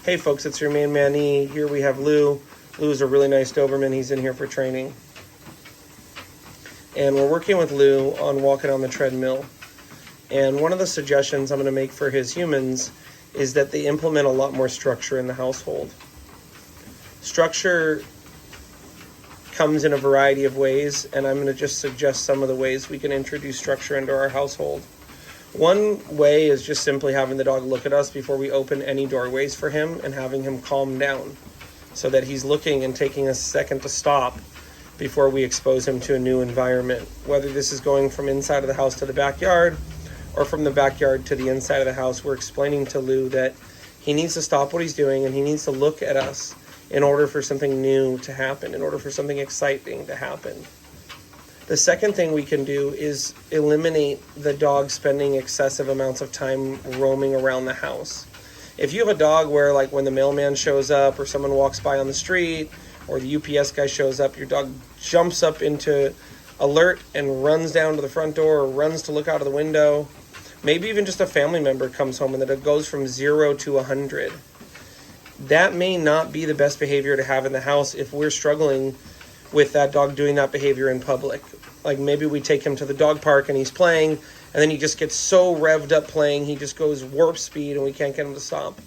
Hey folks, it's your man Manny. Here we have Lou. Lou's a really nice Doberman. He's in here for training. And we're working with Lou on walking on the treadmill. And one of the suggestions I'm going to make for his humans is that they implement a lot more structure in the household. Structure comes in a variety of ways, and I'm going to just suggest some of the ways we can introduce structure into our household. One way is just simply having the dog look at us before we open any doorways for him and having him calm down so that he's looking and taking a second to stop before we expose him to a new environment. Whether this is going from inside of the house to the backyard or from the backyard to the inside of the house, we're explaining to Lou that he needs to stop what he's doing and he needs to look at us in order for something new to happen, in order for something exciting to happen. The second thing we can do is eliminate the dog spending excessive amounts of time roaming around the house. If you have a dog where, like, when the mailman shows up or someone walks by on the street or the UPS guy shows up, your dog jumps up into alert and runs down to the front door or runs to look out of the window. Maybe even just a family member comes home and it goes from 0 to 100. That may not be the best behavior to have in the house if we're struggling with that dog doing that behavior in public. Like maybe we take him to the dog park and he's playing, and then he just gets so revved up playing, he just goes warp speed and we can't get him to stop.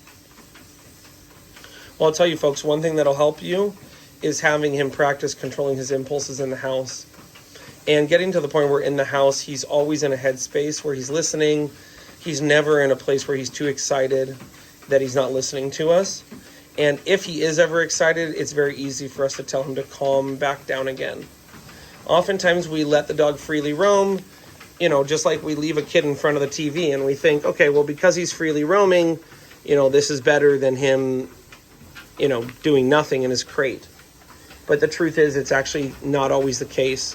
Well, I'll tell you folks, one thing that'll help you is having him practice controlling his impulses in the house. And getting to the point where in the house, he's always in a headspace where he's listening. He's never in a place where he's too excited that he's not listening to us. And if he is ever excited, it's very easy for us to tell him to calm back down again. Oftentimes we let the dog freely roam, just like we leave a kid in front of the TV and we think, okay, well, because he's freely roaming, this is better than him, doing nothing in his crate. But the truth is, it's actually not always the case.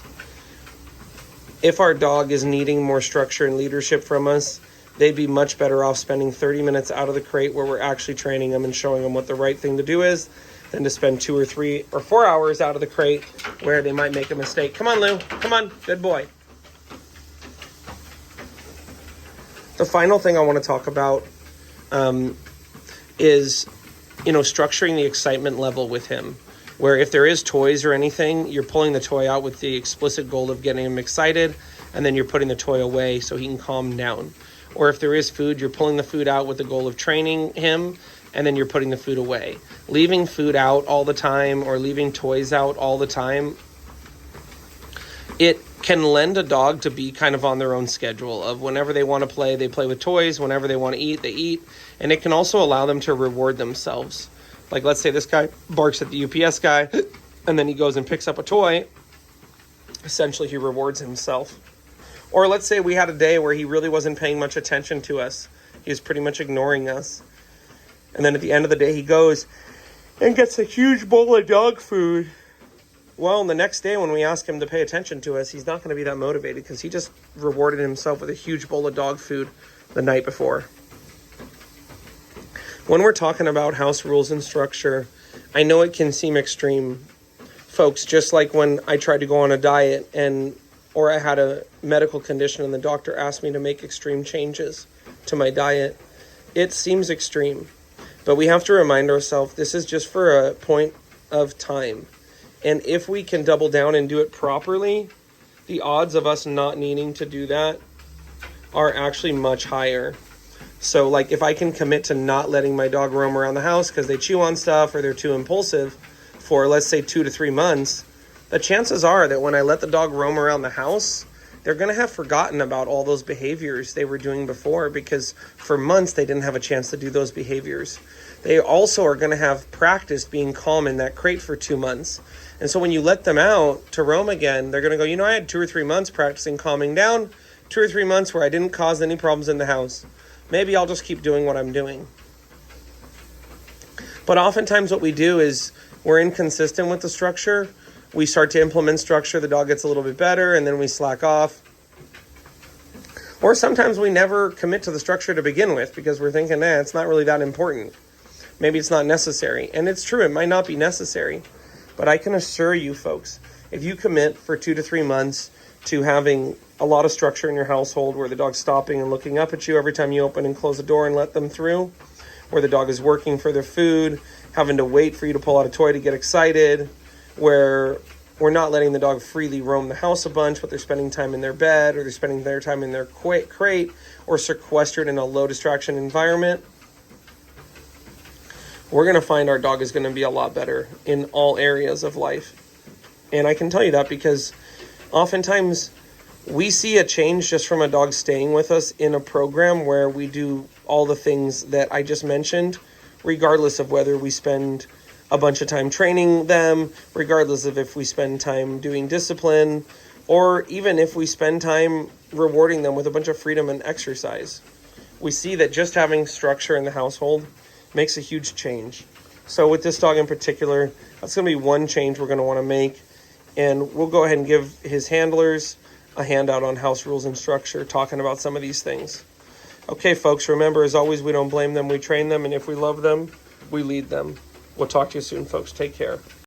If our dog is needing more structure and leadership from us, they'd be much better off spending 30 minutes out of the crate where we're actually training them and showing them what the right thing to do is than to spend 2 or 3 or 4 hours out of the crate where they might make a mistake. Come on, Lou. Come on. Good boy. The final thing I want to talk about is, structuring the excitement level with him. Where if there is toys or anything, you're pulling the toy out with the explicit goal of getting him excited, and then you're putting the toy away so he can calm down. Or if there is food, you're pulling the food out with the goal of training him, and then you're putting the food away. Leaving food out all the time or leaving toys out all the time, it can lend a dog to be kind of on their own schedule of whenever they want to play, they play with toys. Whenever they want to eat, they eat. And it can also allow them to reward themselves. Like, let's say this guy barks at the UPS guy, and then he goes and picks up a toy. Essentially, he rewards himself. Or let's say we had a day where he really wasn't paying much attention to us. He was pretty much ignoring us. And then at the end of the day, he goes and gets a huge bowl of dog food. Well, the next day when we ask him to pay attention to us, he's not going to be that motivated because he just rewarded himself with a huge bowl of dog food the night before. When we're talking about house rules and structure, I know it can seem extreme. Folks, just like when I tried to go on a diet or I had a medical condition and the doctor asked me to make extreme changes to my diet, it seems extreme. But we have to remind ourselves this is just for a point of time. And if we can double down and do it properly, the odds of us not needing to do that are actually much higher. So like if I can commit to not letting my dog roam around the house because they chew on stuff or they're too impulsive for, let's say, 2 to 3 months, the chances are that when I let the dog roam around the house, they're going to have forgotten about all those behaviors they were doing before because for months they didn't have a chance to do those behaviors. They also are going to have practiced being calm in that crate for 2 months. And so when you let them out to roam again, they're going to go, I had 2 or 3 months practicing calming down, 2 or 3 months where I didn't cause any problems in the house. Maybe I'll just keep doing what I'm doing. But oftentimes what we do is we're inconsistent with the structure. We start to implement structure, the dog gets a little bit better, and then we slack off. Or sometimes we never commit to the structure to begin with because we're thinking, it's not really that important. Maybe it's not necessary. And it's true, it might not be necessary. But I can assure you folks, if you commit for 2 to 3 months to having a lot of structure in your household where the dog's stopping and looking up at you every time you open and close the door and let them through, where the dog is working for their food, having to wait for you to pull out a toy to get excited, where we're not letting the dog freely roam the house a bunch, but they're spending time in their bed, or they're spending their time in their crate, or sequestered in a low distraction environment, we're going to find our dog is going to be a lot better in all areas of life. And I can tell you that because oftentimes we see a change just from a dog staying with us in a program where we do all the things that I just mentioned, regardless of whether we spend a bunch of time training them, regardless of if we spend time doing discipline, or even if we spend time rewarding them with a bunch of freedom and exercise. We see that just having structure in the household makes a huge change. So with this dog in particular, that's going to be one change we're going to want to make. And we'll go ahead and give his handlers a handout on house rules and structure, talking about some of these things. Okay, folks, remember, as always, we don't blame them, we train them, and if we love them, we lead them. We'll talk to you soon, folks. Take care.